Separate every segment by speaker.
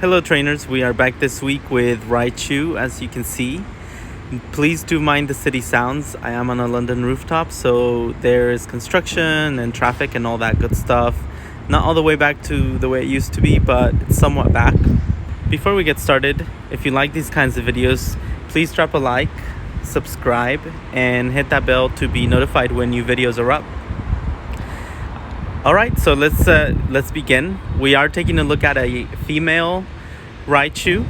Speaker 1: Hello trainers, we are back this week with Raichu, as you can see. Please do mind the city sounds. I am on a London rooftop, so there is construction and traffic and all that good stuff. Not all the way back to the way it used to be, but it's somewhat back. Before we get started, if you like these kinds of videos, please drop a like, subscribe, and hit that bell to be notified when new videos are up. Alright, so let's begin. We are taking a look at a female Raichu.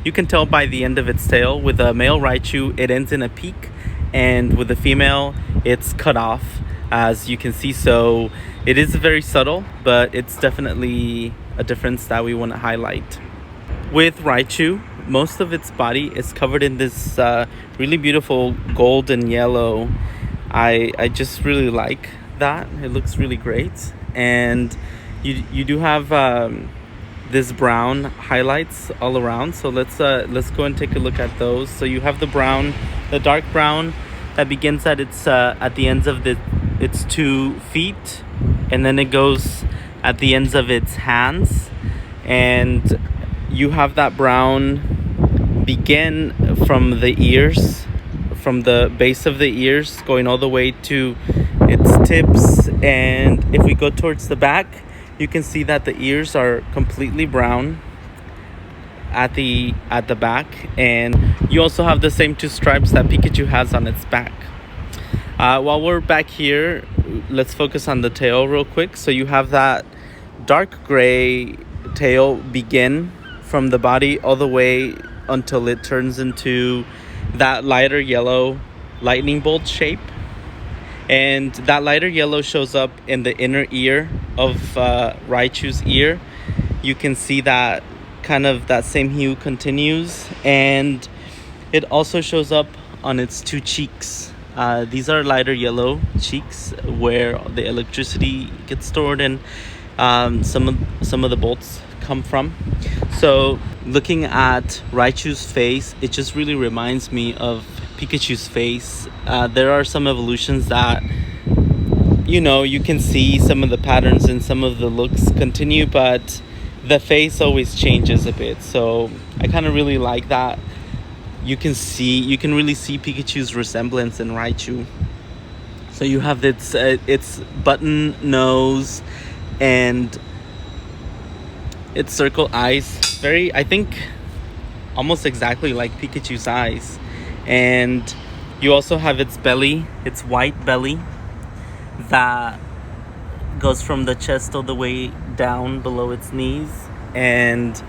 Speaker 1: You can tell by the end of its tail. With a male Raichu, it ends in a peak, and with the female, it's cut off, as you can see. So it is very subtle, but it's definitely a difference that we want to highlight. With Raichu, most of its body is covered in this really beautiful gold and yellow. I just really like that. It looks really great. And you do have this brown highlights all around, so let's go and take a look at those. So you have the dark brown that begins at the ends of its 2 feet, and then it goes at the ends of its hands, and you have that brown begin from the ears, from the base of the ears, going all the way to its tips. And if we go towards the back, you can see that the ears are completely brown at the back, and you also have the same 2 stripes that Pikachu has on its back. While we're back here, let's focus on the tail real quick. So you have that dark gray tail begin from the body all the way until it turns into that lighter yellow lightning bolt shape. And that lighter yellow shows up in the inner ear of Raichu's ear. You can see that kind of that same hue continues, and it also shows up on its 2 cheeks. These are lighter yellow cheeks where the electricity gets stored and some of the bolts come from. So looking at Raichu's face, it just really reminds me of Pikachu's face. There are some evolutions that you can see some of the patterns and some of the looks continue, but the face always changes a bit. So I kind of really like that. You can really see Pikachu's resemblance in Raichu. So you have its button nose and its circle eyes, I think almost exactly like Pikachu's eyes. And you also have its belly, its white belly that goes from the chest all the way down below its knees. And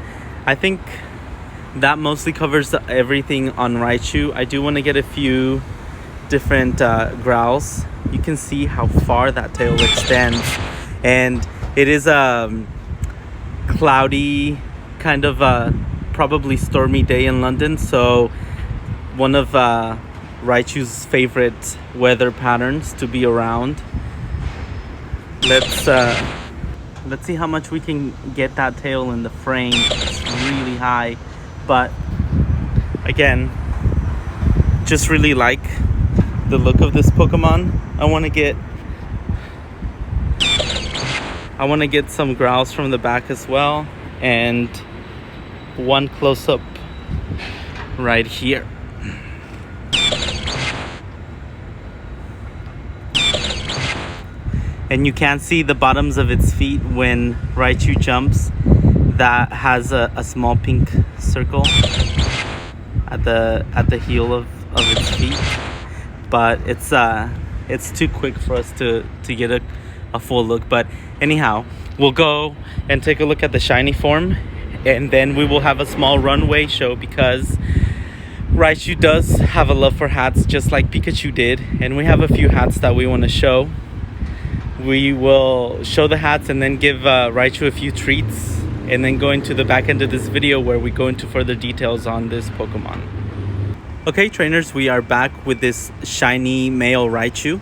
Speaker 1: I think that mostly covers everything on Raichu. I do want to get a few different growls. You can see how far that tail extends, and it is a cloudy, kind of probably stormy day in London, so one of Raichu's favorite weather patterns to be around. Let's see how much we can get that tail in the frame. It's really high, but again, just really like the look of this Pokemon. I want to get some growls from the back as well, and one close-up right here. And you can see the bottoms of its feet when Raichu jumps. That has a small pink circle at the heel of its feet, but it's too quick for us to get a full look. But anyhow, we'll go and take a look at the shiny form, and then we will have a small runway show, because Raichu does have a love for hats just like Pikachu did, and we have a few hats that we want to show. We will show the hats and then give Raichu a few treats, and then go into the back end of this video where we go into further details on this Pokemon. Okay trainers, we are back with this shiny male Raichu.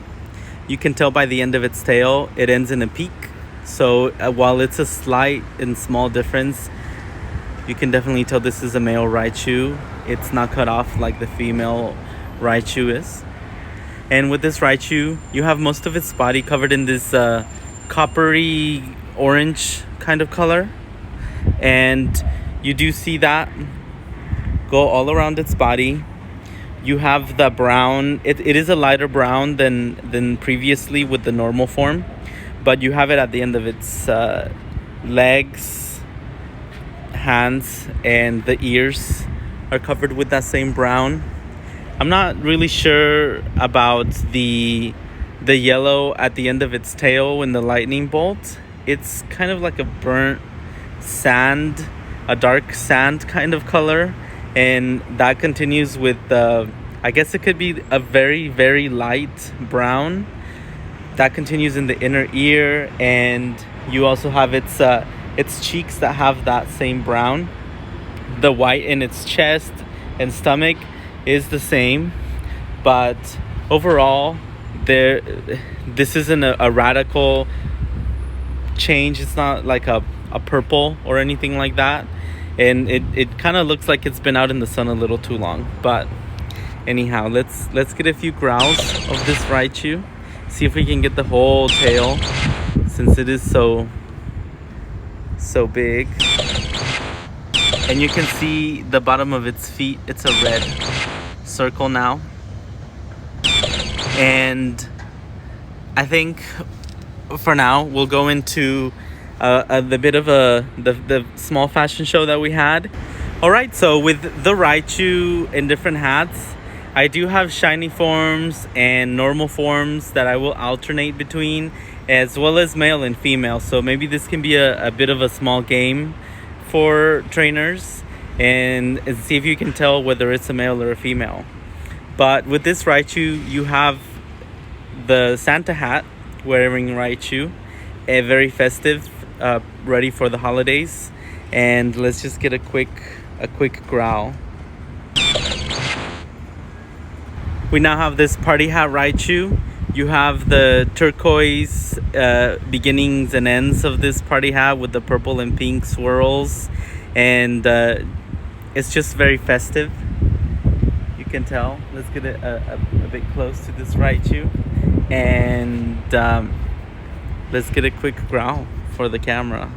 Speaker 1: You can tell by the end of its tail, it ends in a peak. So while it's a slight and small difference, you can definitely tell this is a male Raichu. It's not cut off like the female Raichu is. And with this Raichu, you have most of its body covered in this coppery orange kind of color. And You do see that go all around its body. You have the brown. It is a lighter brown than previously with the normal form, but you have it at the end of its legs, hands, and the ears are covered with that same brown. I'm not really sure about the yellow at the end of its tail in the lightning bolt. It's kind of like a burnt sand, a dark sand kind of color, and that continues with I guess it could be a very, very light brown that continues in the inner ear, and you also have its cheeks that have that same brown. The white in its chest and stomach is the same, but overall this isn't a radical change. It's not like a purple or anything like that, and it kind of looks like it's been out in the sun a little too long. But anyhow, let's get a few growls of this Raichu, see if we can get the whole tail, since it is so big. And you can see the bottom of its feet. It's a red circle now. And I think for now we'll go into the bit of the small fashion show that we had. All right, so with the Raichu in different hats, I do have shiny forms and normal forms that I will alternate between, as well as male and female. So maybe this can be a bit of a small game for trainers and see if you can tell whether it's a male or a female. But with this Raichu, you have the Santa hat wearing Raichu, a very festive, ready for the holidays. And let's just get a quick growl. We now have this party hat Raichu. You have the turquoise beginnings and ends of this party hat with the purple and pink swirls, and it's just very festive. You can tell. Let's get it a bit close to this Raichu, and let's get a quick growl for the camera.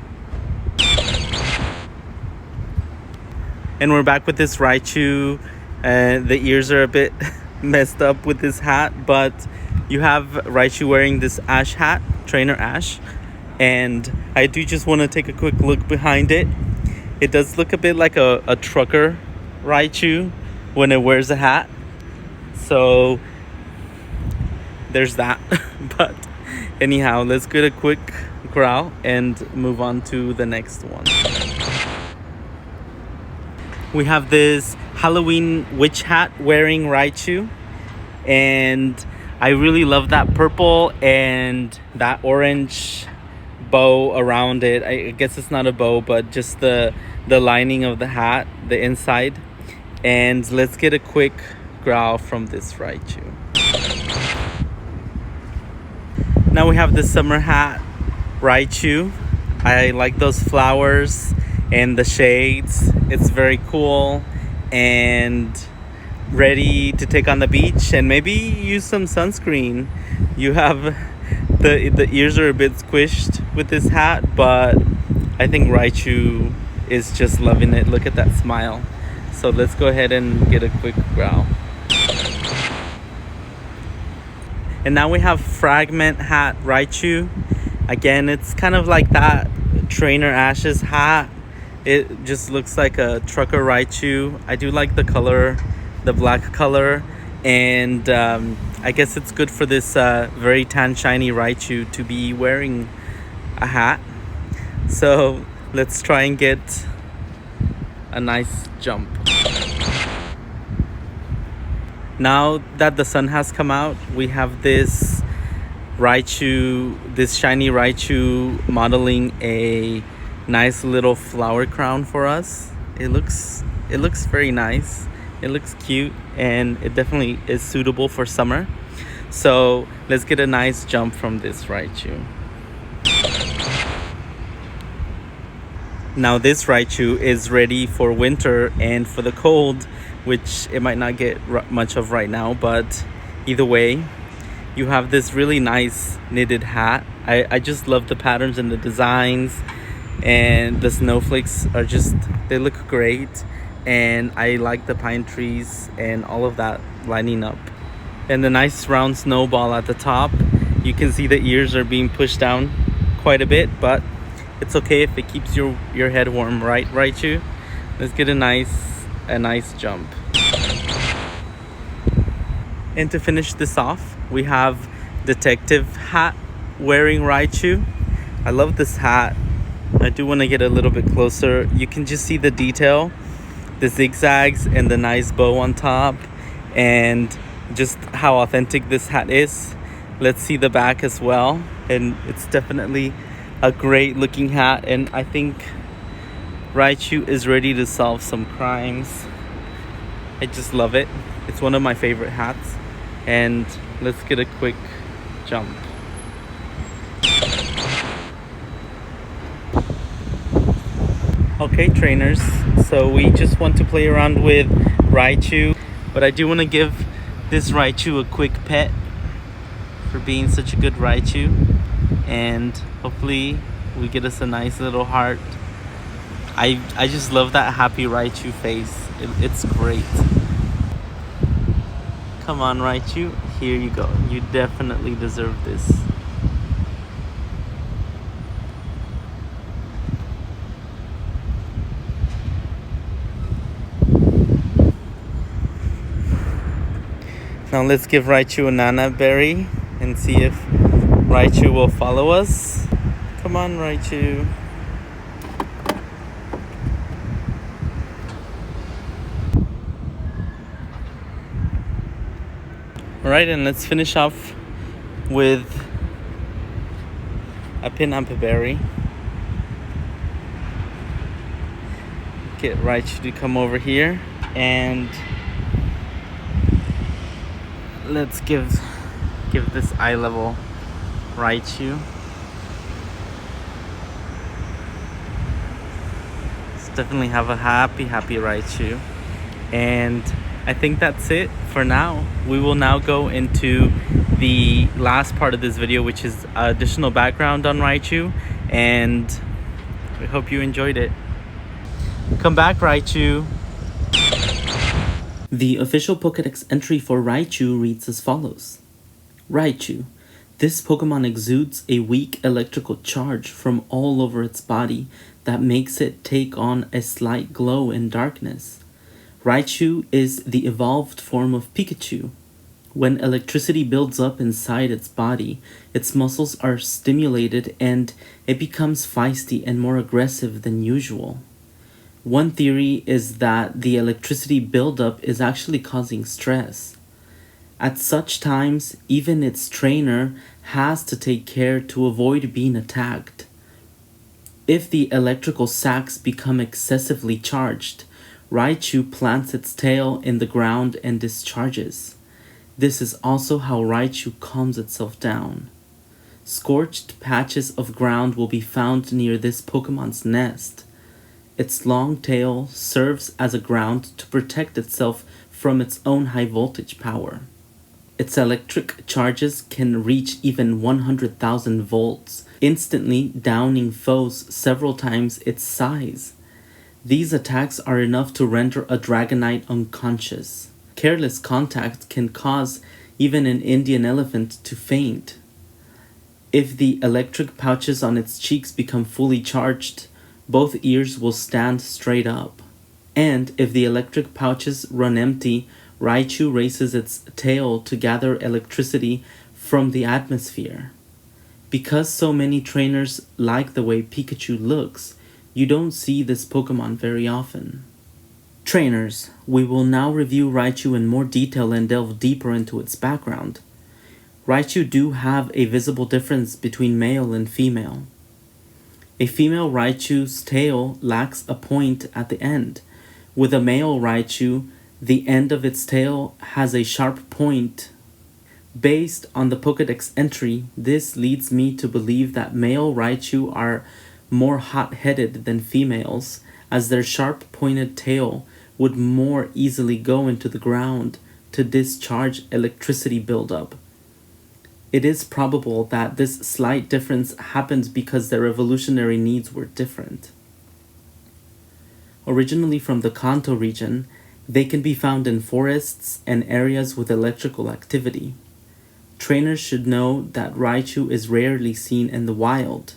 Speaker 1: And we're back with this Raichu. The ears are a bit messed up with this hat, but you have Raichu wearing this Ash hat, Trainer Ash, and I do just want to take a quick look behind it. It does look a bit like a trucker Raichu when it wears a hat, so there's that. But anyhow, let's get a quick growl and move on to the next one. We have this Halloween witch hat wearing Raichu, and I really love that purple and that orange bow around it. I guess it's not a bow, but just the lining of the hat, the inside. And let's get a quick growl from this Raichu. Now we have the summer hat Raichu. I like those flowers and the shades. It's very cool and ready to take on the beach and maybe use some sunscreen. You have the ears are a bit squished with this hat, but I think Raichu is just loving it. Look at that smile. So let's go ahead and get a quick growl. And now we have Fragment hat Raichu. Again, it's kind of like that Trainer Ash's hat. It just looks like a trucker Raichu. I do like the color, the black color, and I guess it's good for this very tan shiny Raichu to be wearing a hat. So let's try and get a nice jump. Now that the sun has come out, we have this Raichu, this shiny Raichu modeling a nice little flower crown for us. It looks very nice. It looks cute, and it definitely is suitable for summer. So let's get a nice jump from this Raichu. Now this Raichu is ready for winter and for the cold, which it might not get much of right now, but either way, you have this really nice knitted hat. I just love the patterns and the designs. and the snowflakes are just, they look great, and I like the pine trees and all of that lining up. And the nice round snowball at the top. You can see the ears are being pushed down quite a bit, but it's okay if it keeps your head warm, right, Raichu? Let's get a nice jump. And to finish this off, we have Detective Hat wearing Raichu. I love this hat. I do want to get a little bit closer. You can just see the detail, the zigzags and the nice bow on top, and just how authentic this hat is. Let's see the back as well, and it's definitely a great looking hat, and I think Raichu is ready to solve some crimes. I just love it. It's one of my favorite hats. And let's get a quick jump. Okay, trainers, so we just want to play around with Raichu, but I do want to give this Raichu a quick pet for being such a good Raichu, and hopefully we get us a nice little heart. I just love that happy Raichu face. It's great. Come on, Raichu, here you go. You definitely deserve this. Now let's give Raichu a Nana berry and see if Raichu will follow us. Come on, Raichu. Alright, and let's finish off with a Pinampa berry. Get Raichu to come over here, and let's give this eye level Raichu. Let's definitely have a happy Raichu. And I think that's it for now. We will now go into the last part of this video, which is additional background on Raichu, and we hope you enjoyed it. Come back, Raichu. The official Pokédex entry for Raichu reads as follows. Raichu. This Pokemon exudes a weak electrical charge from all over its body that makes it take on a slight glow in darkness. Raichu is the evolved form of Pikachu. When electricity builds up inside its body, its muscles are stimulated and it becomes feisty and more aggressive than usual. One theory is that the electricity buildup is actually causing stress. At such times, even its trainer has to take care to avoid being attacked. If the electrical sacs become excessively charged, Raichu plants its tail in the ground and discharges. This is also how Raichu calms itself down. Scorched patches of ground will be found near this Pokemon's nest. Its long tail serves as a ground to protect itself from its own high voltage power. Its electric charges can reach even 100,000 volts, instantly downing foes several times its size. These attacks are enough to render a Dragonite unconscious. Careless contact can cause even an Indian elephant to faint. If the electric pouches on its cheeks become fully charged, both ears will stand straight up. And if the electric pouches run empty, Raichu raises its tail to gather electricity from the atmosphere. Because so many trainers like the way Pikachu looks, you don't see this Pokemon very often. Trainers, we will now review Raichu in more detail and delve deeper into its background. Raichu do have a visible difference between male and female. A female Raichu's tail lacks a point at the end. With a male Raichu, the end of its tail has a sharp point. Based on the Pokédex entry, this leads me to believe that male Raichu are more hot-headed than females, as their sharp-pointed tail would more easily go into the ground to discharge electricity buildup. It is probable that this slight difference happened because their evolutionary needs were different. Originally from the Kanto region, they can be found in forests and areas with electrical activity. Trainers should know that Raichu is rarely seen in the wild.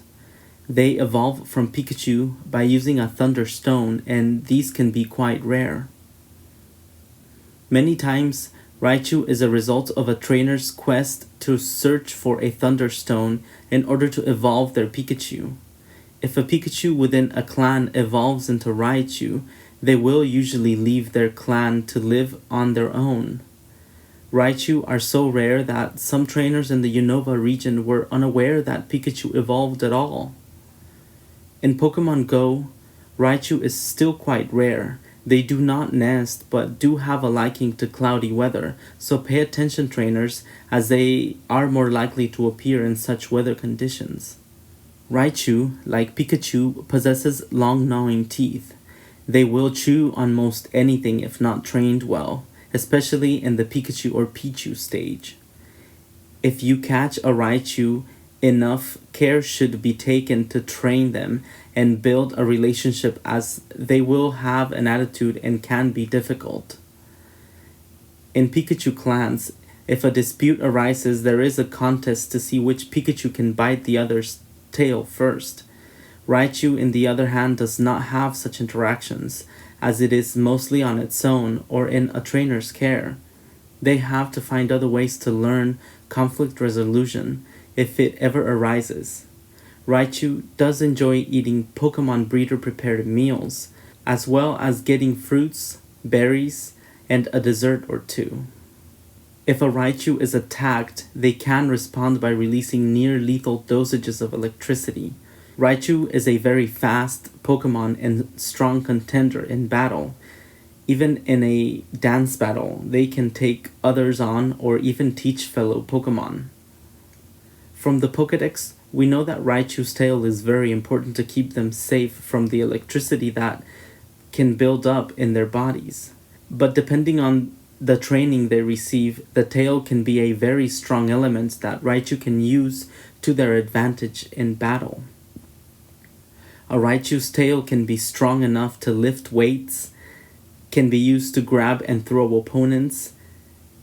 Speaker 1: They evolve from Pikachu by using a Thunder Stone, and these can be quite rare. Many times, Raichu is a result of a trainer's quest to search for a Thunder Stone in order to evolve their Pikachu. If a Pikachu within a clan evolves into Raichu, they will usually leave their clan to live on their own. Raichu are so rare that some trainers in the Unova region were unaware that Pikachu evolved at all. In Pokemon Go, Raichu is still quite rare. They do not nest but do have a liking to cloudy weather, so pay attention trainers, as they are more likely to appear in such weather conditions. Raichu, like Pikachu, possesses long gnawing teeth. They will chew on most anything if not trained well, especially in the Pikachu or Pichu stage. If you catch a Raichu, enough care should be taken to train them and build a relationship, as they will have an attitude and can be difficult. In Pikachu clans, if a dispute arises, there is a contest to see which Pikachu can bite the other's tail first. Raichu, in the other hand, does not have such interactions, as it is mostly on its own or in a trainer's care. They have to find other ways to learn conflict resolution if it ever arises. Raichu does enjoy eating Pokemon breeder prepared meals, as well as getting fruits, berries, and a dessert or two. If a Raichu is attacked, they can respond by releasing near-lethal dosages of electricity. Raichu is a very fast Pokemon and strong contender in battle. Even in a dance battle, they can take others on or even teach fellow Pokemon. From the Pokédex, we know that Raichu's tail is very important to keep them safe from the electricity that can build up in their bodies. But depending on the training they receive, the tail can be a very strong element that Raichu can use to their advantage in battle. A Raichu's tail can be strong enough to lift weights, can be used to grab and throw opponents,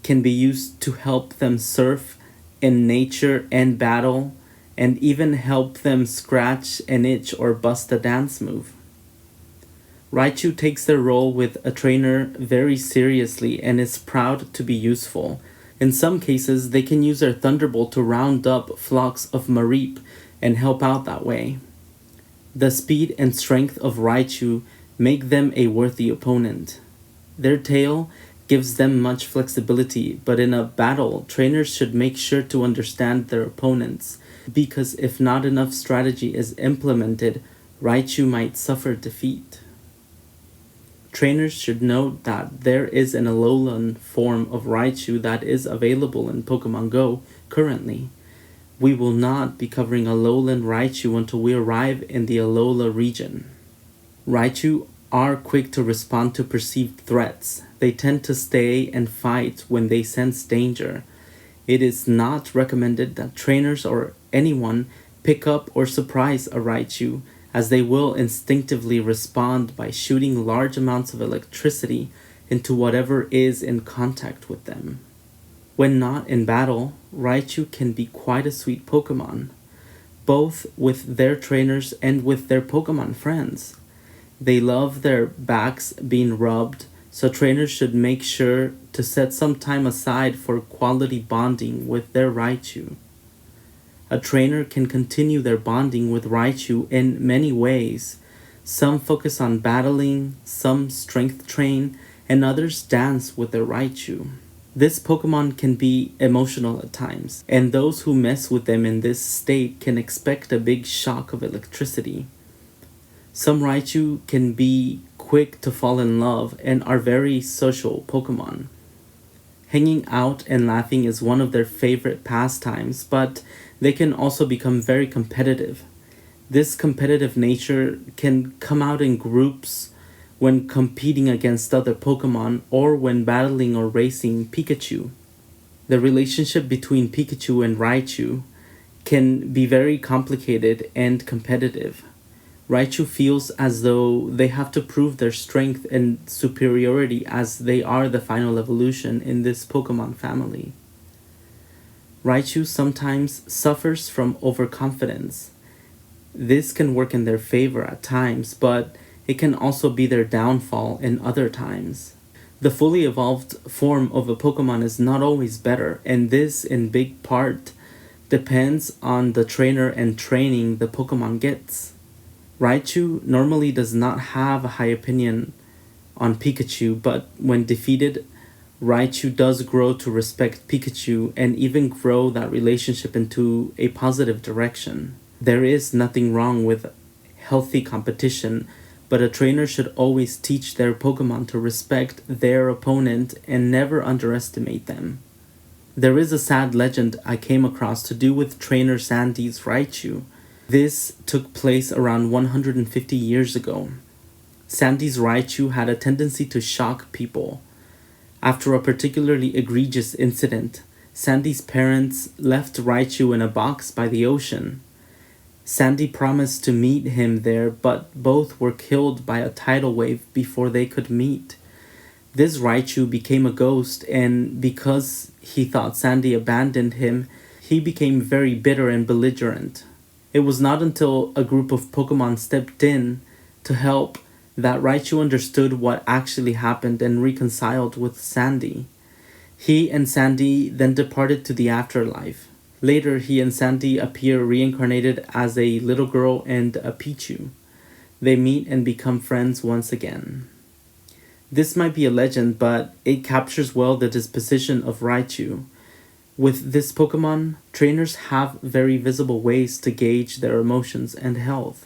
Speaker 1: can be used to help them surf in nature and battle, and even help them scratch an itch or bust a dance move. Raichu takes their role with a trainer very seriously and is proud to be useful. In some cases, they can use their Thunderbolt to round up flocks of Mareep and help out that way. The speed and strength of Raichu make them a worthy opponent. Their tail gives them much flexibility, but in a battle, trainers should make sure to understand their opponents, because if not enough strategy is implemented, Raichu might suffer defeat. Trainers should note that there is an Alolan form of Raichu that is available in Pokemon Go currently. We will not be covering Alolan Raichu until we arrive in the Alola region. Raichu are quick to respond to perceived threats. They tend to stay and fight when they sense danger. It is not recommended that trainers or anyone pick up or surprise a Raichu, as they will instinctively respond by shooting large amounts of electricity into whatever is in contact with them. When not in battle, Raichu can be quite a sweet Pokemon, both with their trainers and with their Pokemon friends. They love their backs being rubbed, so trainers should make sure to set some time aside for quality bonding with their Raichu. A trainer can continue their bonding with Raichu in many ways. Some focus on battling, some strength train, and others dance with their Raichu. This Pokemon can be emotional at times, and those who mess with them in this state can expect a big shock of electricity. Some Raichu can be quick to fall in love and are very social Pokemon. Hanging out and laughing is one of their favorite pastimes, but they can also become very competitive. This competitive nature can come out in groups when competing against other Pokemon or when battling or racing Pikachu. The relationship between Pikachu and Raichu can be very complicated and competitive. Raichu feels as though they have to prove their strength and superiority as they are the final evolution in this Pokemon family. Raichu sometimes suffers from overconfidence. This can work in their favor at times, but it can also be their downfall in other times. The fully evolved form of a Pokemon is not always better, and this in big part depends on the trainer and training the Pokemon gets. Raichu normally does not have a high opinion on Pikachu, but when defeated, Raichu does grow to respect Pikachu and even grow that relationship into a positive direction. There is nothing wrong with healthy competition, but a trainer should always teach their Pokemon to respect their opponent and never underestimate them. There is a sad legend I came across to do with trainer Sandy's Raichu. This took place around 150 years ago. Sandy's Raichu had a tendency to shock people. After a particularly egregious incident, Sandy's parents left Raichu in a box by the ocean. Sandy promised to meet him there, but both were killed by a tidal wave before they could meet. This Raichu became a ghost, and because he thought Sandy abandoned him, he became very bitter and belligerent. It was not until a group of Pokemon stepped in to help that Raichu understood what actually happened and reconciled with Sandy. He and Sandy then departed to the afterlife. Later, he and Sandy appear reincarnated as a little girl and a Pichu. They meet and become friends once again. This might be a legend, but it captures well the disposition of Raichu. With this Pokemon, trainers have very visible ways to gauge their emotions and health.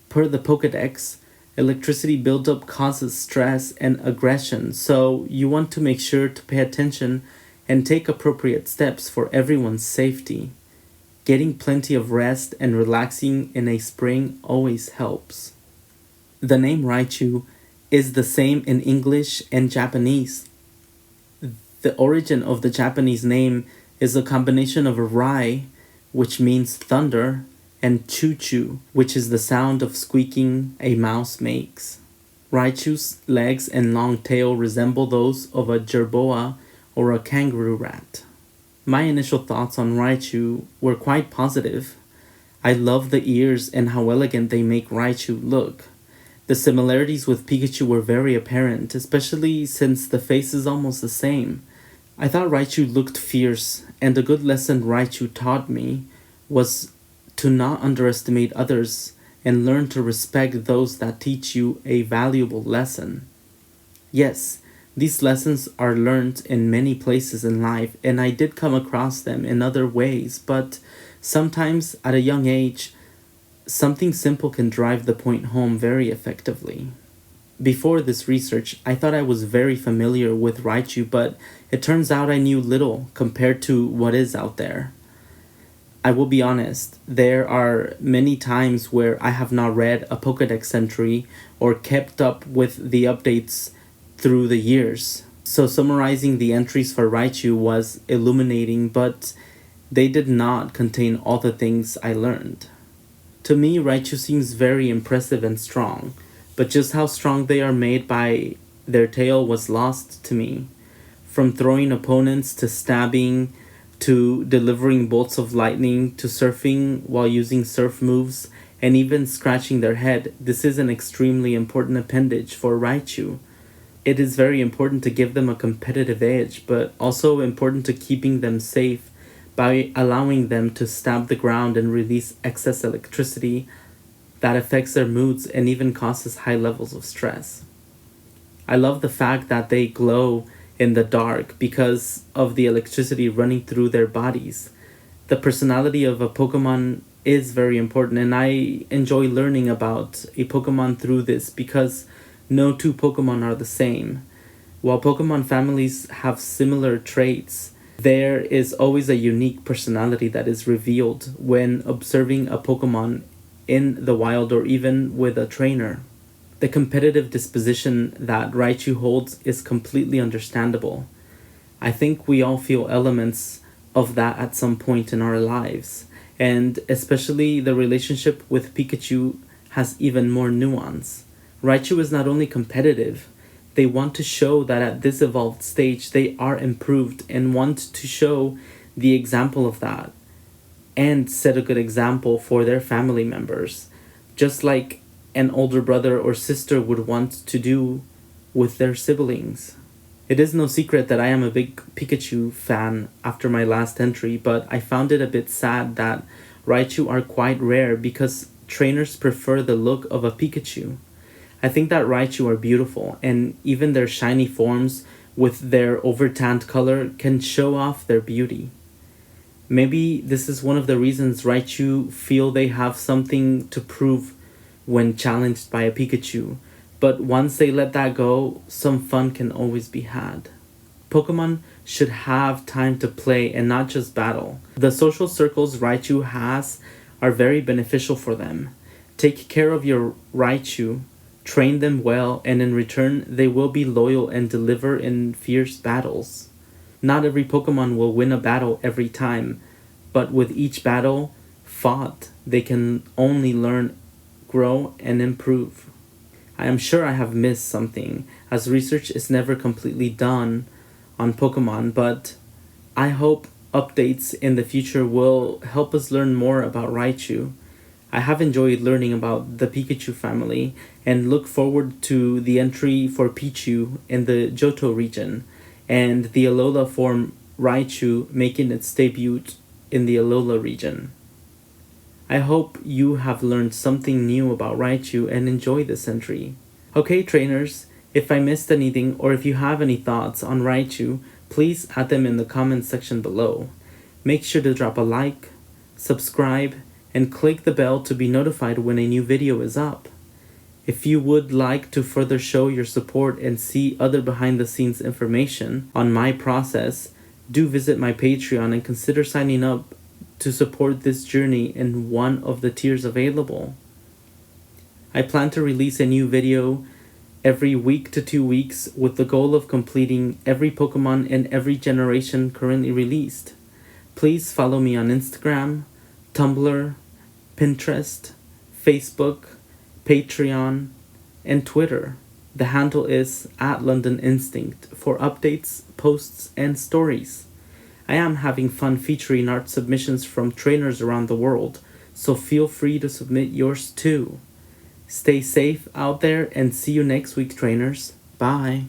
Speaker 1: Per the Pokédex, electricity buildup causes stress and aggression, so you want to make sure to pay attention and take appropriate steps for everyone's safety. Getting plenty of rest and relaxing in a spring always helps. The name Raichu is the same in English and Japanese. The origin of the Japanese name is a combination of a Rai, which means thunder, and Choo-choo, which is the sound of squeaking a mouse makes. Raichu's legs and long tail resemble those of a jerboa or a kangaroo rat. My initial thoughts on Raichu were quite positive. I love the ears and how elegant they make Raichu look. The similarities with Pikachu were very apparent, especially since the face is almost the same. I thought Raichu looked fierce, and a good lesson Raichu taught me was to not underestimate others and learn to respect those that teach you a valuable lesson. Yes, these lessons are learned in many places in life, and I did come across them in other ways, but sometimes at a young age, something simple can drive the point home very effectively. Before this research, I thought I was very familiar with Raichu, but it turns out I knew little compared to what is out there. I will be honest, there are many times where I have not read a Pokédex entry or kept up with the updates through the years. So summarizing the entries for Raichu was illuminating, but they did not contain all the things I learned. To me, Raichu seems very impressive and strong, but just how strong they are made by their tail was lost to me. From throwing opponents to stabbing, to delivering bolts of lightning, to surfing while using surf moves, and even scratching their head, this is an extremely important appendage for Raichu. It is very important to give them a competitive edge, but also important to keeping them safe by allowing them to stab the ground and release excess electricity that affects their moods and even causes high levels of stress. I love the fact that they glow in the dark because of the electricity running through their bodies. The personality of a Pokemon is very important, and I enjoy learning about a Pokemon through this because no two Pokemon are the same. While Pokemon families have similar traits, there is always a unique personality that is revealed when observing a Pokemon in the wild or even with a trainer. The competitive disposition that Raichu holds is completely understandable. I think we all feel elements of that at some point in our lives, and especially the relationship with Pikachu has even more nuance. Raichu is not only competitive, they want to show that at this evolved stage they are improved and want to show the example of that and set a good example for their family members, just like an older brother or sister would want to do with their siblings. It is no secret that I am a big Pikachu fan after my last entry, but I found it a bit sad that Raichu are quite rare because trainers prefer the look of a Pikachu. I think that Raichu are beautiful, and even their shiny forms with their over-tanned color can show off their beauty. Maybe this is one of the reasons Raichu feel they have something to prove when challenged by a Pikachu, but once they let that go, some fun can always be had. Pokemon should have time to play and not just battle. The social circles Raichu has are very beneficial for them. Take care of your Raichu, train them well, and in return, they will be loyal and deliver in fierce battles. Not every Pokemon will win a battle every time, but with each battle fought, they can only learn, grow, and improve. I am sure I have missed something, as research is never completely done on Pokemon, but I hope updates in the future will help us learn more about Raichu. I have enjoyed learning about the Pikachu family and look forward to the entry for Pichu in the Johto region and the Alola form Raichu making its debut in the Alola region. I hope you have learned something new about Raichu and enjoy this entry. Okay, trainers, if I missed anything or if you have any thoughts on Raichu, please add them in the comments section below. Make sure to drop a like, subscribe, and click the bell to be notified when a new video is up. If you would like to further show your support and see other behind the scenes information on my process, do visit my Patreon and consider signing up to support this journey in one of the tiers available. I plan to release a new video every week to 2 weeks with the goal of completing every Pokemon in every generation currently released. Please follow me on Instagram, Tumblr, Pinterest, Facebook, Patreon, and Twitter. The handle is @LondonInstinct for updates, posts, and stories. I am having fun featuring art submissions from trainers around the world, so feel free to submit yours too. Stay safe out there and see you next week, trainers. Bye.